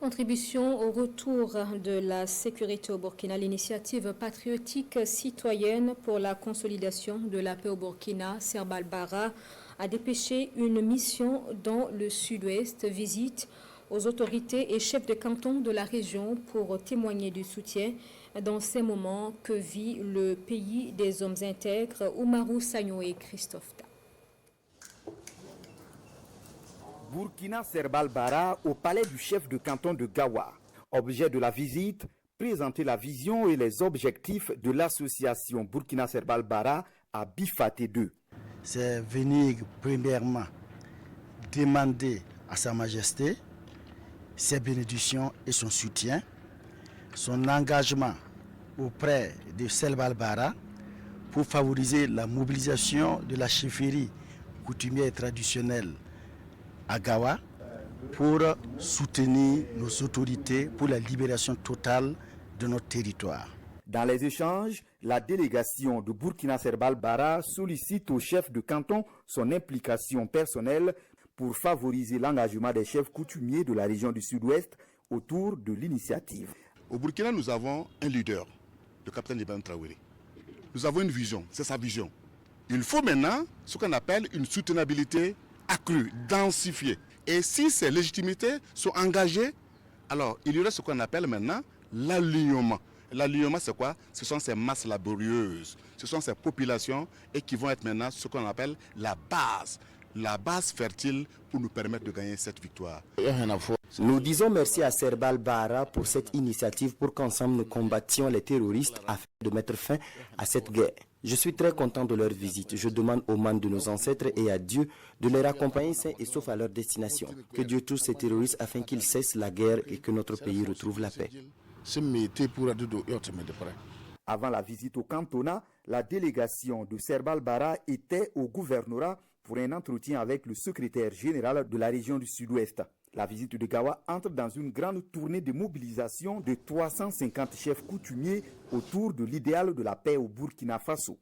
Contribution au retour de la sécurité au Burkina, l'initiative patriotique citoyenne pour la consolidation de la paix au Burkina, Serbal Bara, a dépêché une mission dans le sud-ouest, visite aux autorités et chefs de canton de la région pour témoigner du soutien dans ces moments que vit le pays des hommes intègres, Oumarou Sagno et Christophe Ta. Burkina Serbal Bara au palais du chef de canton de Gawa. Objet de la visite, présenter la vision et les objectifs de l'association Burkina Serbal Bara à Bifaté 2. C'est venir premièrement demander à Sa Majesté ses bénédictions et son soutien, son engagement auprès de Serbal Bara pour favoriser la mobilisation de la chefferie coutumière et traditionnelle à Gawa pour soutenir nos autorités pour la libération totale de notre territoire. Dans les échanges, la délégation de Burkina Serbal Bara sollicite au chef de canton son implication personnelle pour favoriser l'engagement des chefs coutumiers de la région du Sud-Ouest autour de l'initiative. Au Burkina, nous avons un leader, le capitaine Ibrahim Traoré. Nous avons une vision, c'est sa vision. Il faut maintenant ce qu'on appelle une soutenabilité accrue, densifiée. Et si ces légitimités sont engagées, alors il y aurait ce qu'on appelle maintenant l'alignement. L'alignement, c'est quoi? Ce sont ces masses laborieuses, ce sont ces populations et qui vont être maintenant ce qu'on appelle la base fertile pour nous permettre de gagner cette victoire. Nous disons merci à Serbal Bara pour cette initiative pour qu'ensemble nous combattions les terroristes afin de mettre fin à cette guerre. Je suis très content de leur visite. Je demande aux membres de nos ancêtres et à Dieu de les accompagner sains et saufs à leur destination. Que Dieu touche ces terroristes afin qu'ils cessent la guerre et que notre pays retrouve la paix. Avant la visite au cantonat, la délégation de Serbal Bara était au gouvernorat pour un entretien avec le secrétaire général de la région du Sud-Ouest. La visite de Gawa entre dans une grande tournée de mobilisation de 350 chefs coutumiers autour de l'idéal de la paix au Burkina Faso.